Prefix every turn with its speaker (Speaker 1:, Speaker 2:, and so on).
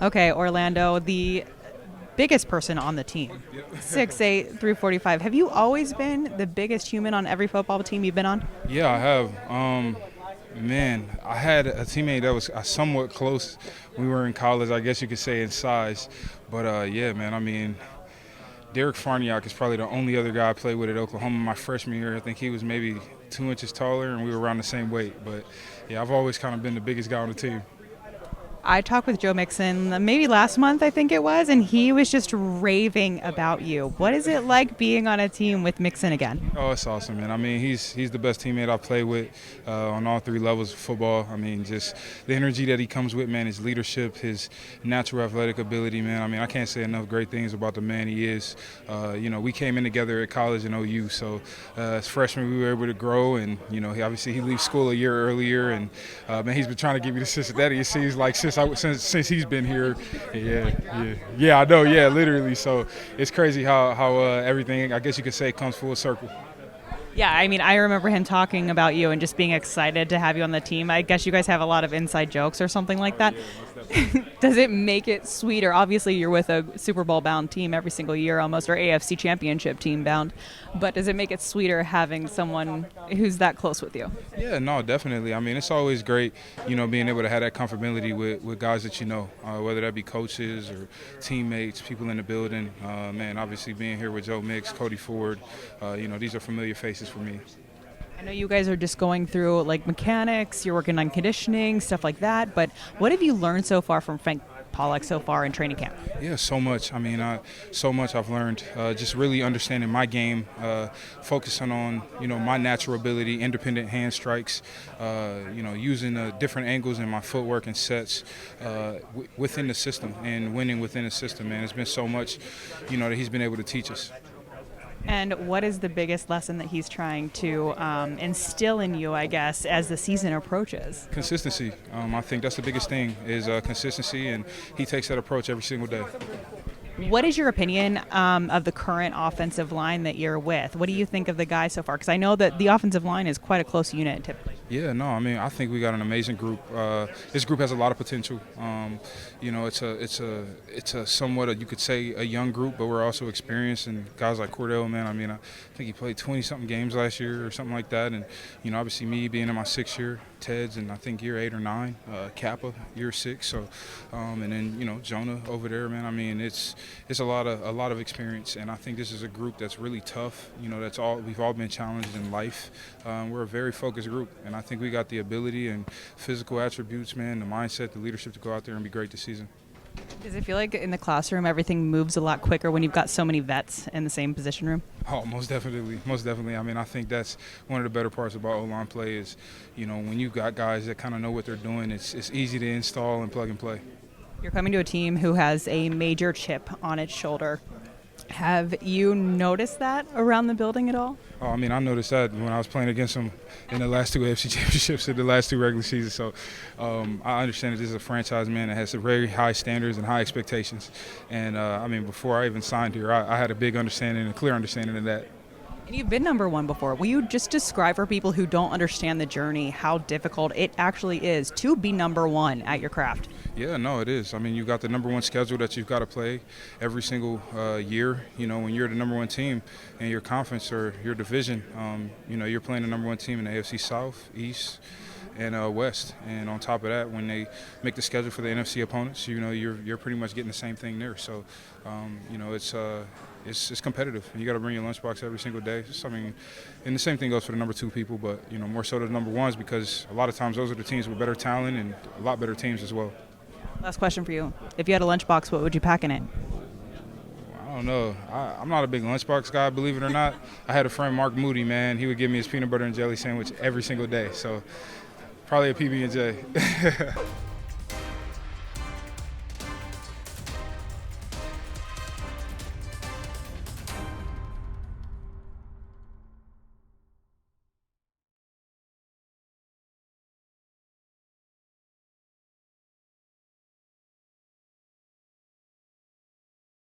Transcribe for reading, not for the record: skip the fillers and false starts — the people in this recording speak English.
Speaker 1: Okay, Orlando, the biggest person on the team, 6'8", 345. Have you always been the biggest human on every football team you've been on?
Speaker 2: Yeah, I have. Man, I had a teammate that was somewhat close. We were in college, I guess you could say, in size. But yeah, man, I mean, Derek Farniok is probably the only other guy I played with at Oklahoma my freshman year. I think he was maybe 2 inches taller, and we were around the same weight. But yeah, I've always kind of been the biggest guy on the team.
Speaker 1: I talked with Joe Mixon maybe last month, I think it was, and he was just raving about you. What is it like being on a team with Mixon again?
Speaker 2: Oh, it's awesome, man. I mean, he's the best teammate I've played with on all three levels of football. I mean, just the energy that he comes with, man, his leadership, his natural athletic ability, man. I mean, I can't say enough great things about the man he is. We came in together at college in OU, so as freshmen we were able to grow, and, he leaves school a year earlier, and, man, he's been trying to give me the Cincinnati. It seems like since he's been here. Yeah, I know, yeah, literally. So it's crazy how everything, I guess you could say, comes full circle.
Speaker 1: Yeah, I mean, I remember him talking about you and just being excited to have you on the team. I guess you guys have a lot of inside jokes or something like that. Does it make it sweeter? Obviously, you're with a Super Bowl bound team every single year almost, or AFC Championship team bound. But does it make it sweeter having someone who's that close with you?
Speaker 2: Yeah, no, definitely. I mean, it's always great, being able to have that comfortability with guys that you know, whether that be coaches or teammates, people in the building. Man, obviously being here with Joe Mix, Cody Ford, these are familiar faces for me.
Speaker 1: I know you guys are just going through like mechanics, you're working on conditioning, stuff like that, but what have you learned so far from Frank Pollack so far in training camp?
Speaker 2: Yeah, so much. I mean, so much I've learned. Just really understanding my game, focusing on my natural ability, independent hand strikes, using different angles in my footwork and sets within the system and winning within the system. Man, it's been so much, that he's been able to teach us.
Speaker 1: And what is the biggest lesson that he's trying to instill in you, I guess, as the season approaches?
Speaker 2: Consistency. I think that's the biggest thing is consistency, and he takes that approach every single day.
Speaker 1: What is your opinion of the current offensive line that you're with? What do you think of the guys so far? Because I know that the offensive line is quite a close unit typically.
Speaker 2: Yeah, no, I mean, I think we got an amazing group. This group has a lot of potential. It's a somewhat, you could say, a young group, but we're also experienced. And guys like Cordell, man, I mean, I think he played 20-something games last year or something like that. And, obviously me being in my 6th year, Ted's in, I think, year 8 or 9, Kappa, year 6. So, and then, Jonah over there, man, I mean, it's a lot of experience. And I think this is a group that's really tough. We've all been challenged in life. We're a very focused group. And I think we got the ability and physical attributes, man, the mindset, the leadership to go out there and be great this season.
Speaker 1: Does it feel like in the classroom everything moves a lot quicker when you've got so many vets in the same position room?
Speaker 2: Oh, most definitely. Most definitely. I mean, I think that's one of the better parts about O-line play is, when you've got guys that kind of know what they're doing, it's easy to install and plug and play.
Speaker 1: You're coming to a team who has a major chip on its shoulder. Have you noticed that around the building at all?
Speaker 2: Oh, I mean, I noticed that when I was playing against them in the last 2 AFC championships in the last 2 regular seasons. So I understand that this is a franchise, man, that has very high standards and high expectations. And, before I even signed here, I had a big understanding and a clear understanding of that.
Speaker 1: And you've been number one before. Will you just describe for people who don't understand the journey how difficult it actually is to be number one at your craft?
Speaker 2: Yeah, no, it is. I mean, you've got the number one schedule that you've got to play every single year. When you're the number one team in your conference or your division, you're playing the number one team in the AFC South, East, and West. And on top of that, when they make the schedule for the NFC opponents, you're pretty much getting the same thing there. So, it's competitive. You got to bring your lunchbox every single day. And the same thing goes for the number 2 people, but more so the number ones because a lot of times those are the teams with better talent and a lot better teams as well.
Speaker 1: Last question for you. If you had a lunchbox, what would you pack in it?
Speaker 2: I don't know. I'm not a big lunchbox guy, believe it or not. I had a friend, Mark Moody, man. He would give me his peanut butter and jelly sandwich every single day. So probably a PB&J.